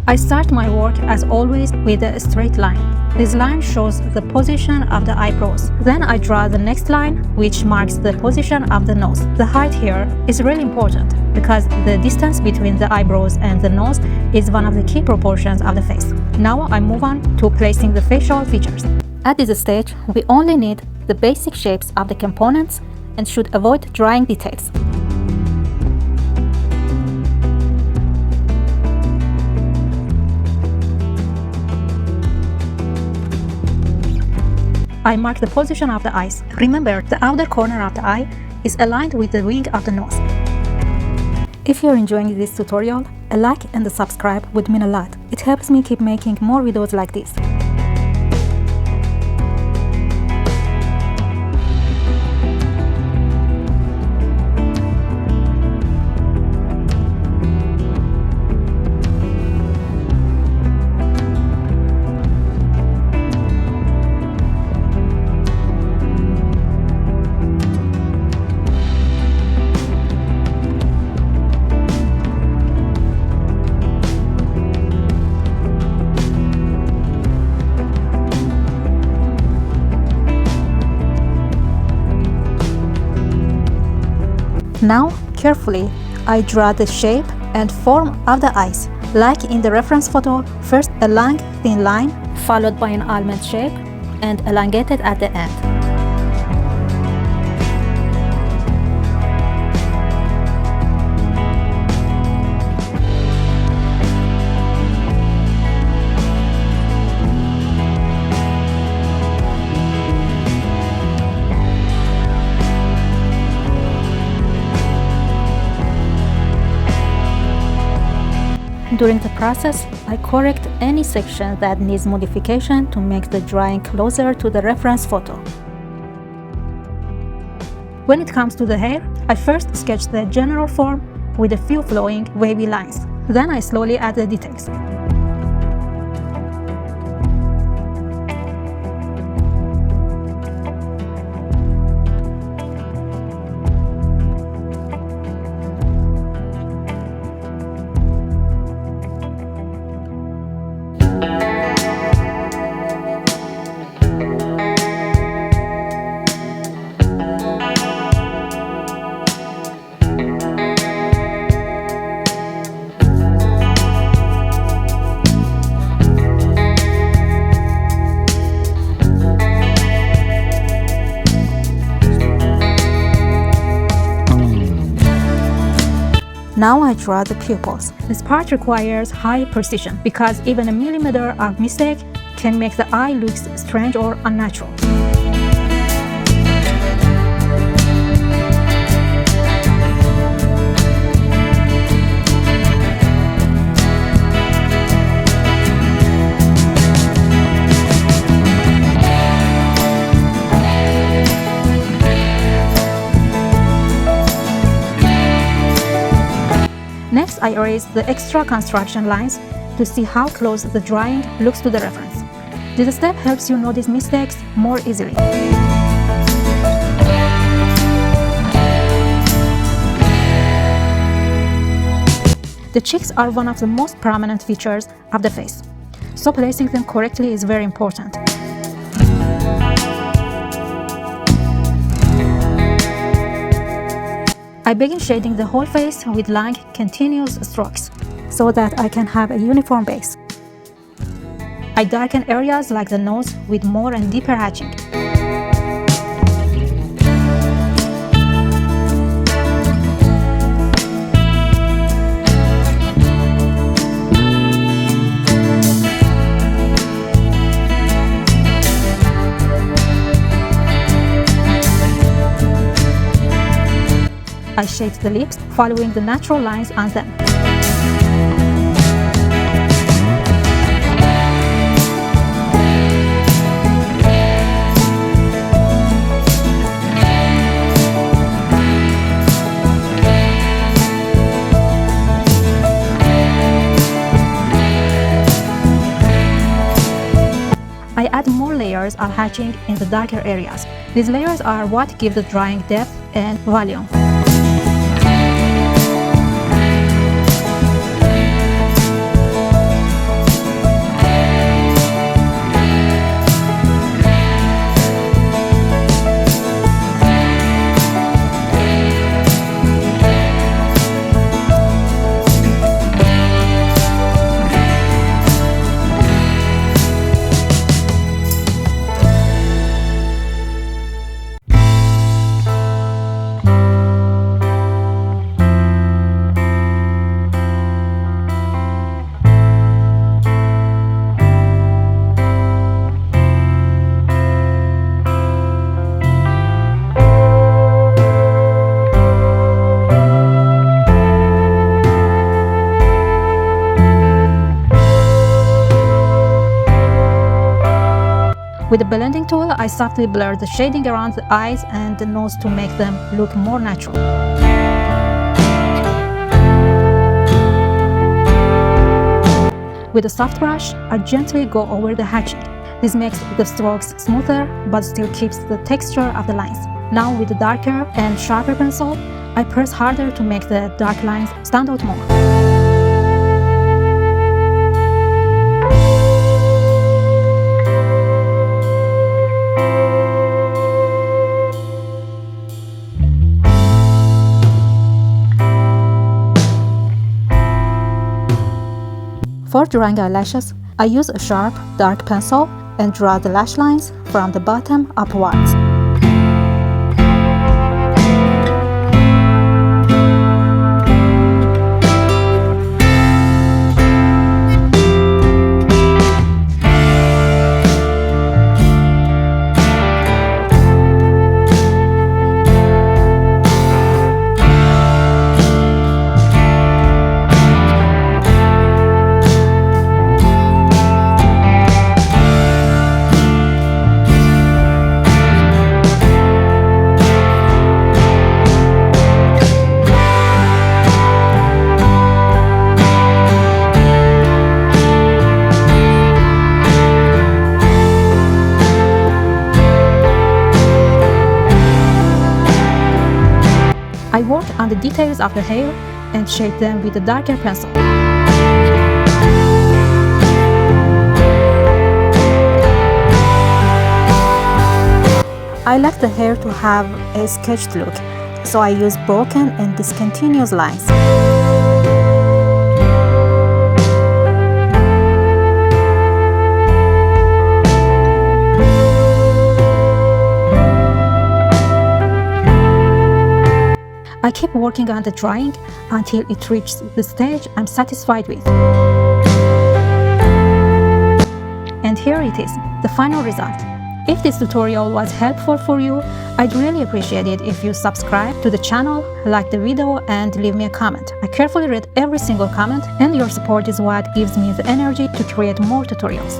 I start my work as always with a straight line. This line shows the position of the eyebrows. Then I draw the next line, which marks the position of the nose. The height here is really important because the distance between the eyebrows and the nose is one of the key proportions of the face. Now I move on to placing the facial features. At this stage, we only need the basic shapes of the components and should avoid drawing details. I mark the position of the eyes. Remember, the outer corner of the eye is aligned with the wing of the nose. If you're enjoying this tutorial, a like and a subscribe would mean a lot. It helps me keep making more videos like this. Now, carefully, I draw the shape and form of the eyes. Like in the reference photo, first a long, thin line, followed by an almond shape, and elongated at the end. During the process, I correct any section that needs modification to make the drawing closer to the reference photo. When it comes to the hair, I first sketch the general form with a few flowing, wavy lines. Then I slowly add the details. Now I draw the pupils. This part requires high precision because even a millimeter of mistake can make the eye look strange or unnatural. Next, I erase the extra construction lines to see how close the drawing looks to the reference. This step helps you notice mistakes more easily. The cheeks are one of the most prominent features of the face, so placing them correctly is very important. I begin shading the whole face with long, continuous strokes, so that I can have a uniform base. I darken areas like the nose with more and deeper hatching. I shaped the lips, following the natural lines on them. I add more layers of hatching in the darker areas. These layers are what give the drawing depth and volume. With the blending tool, I softly blur the shading around the eyes and the nose to make them look more natural. With a soft brush, I gently go over the hatching. This makes the strokes smoother but still keeps the texture of the lines. Now with the darker and sharper pencil, I press harder to make the dark lines stand out more. For drawing eyelashes, I use a sharp, dark pencil and draw the lash lines from the bottom upwards. I work on the details of the hair and shape them with a darker pencil. I like the hair to have a sketched look, so I use broken and discontinuous lines. I keep working on the drawing until it reaches the stage I'm satisfied with. And here it is, the final result. If this tutorial was helpful for you, I'd really appreciate it if you subscribe to the channel, like the video, and leave me a comment. I carefully read every single comment, and your support is what gives me the energy to create more tutorials.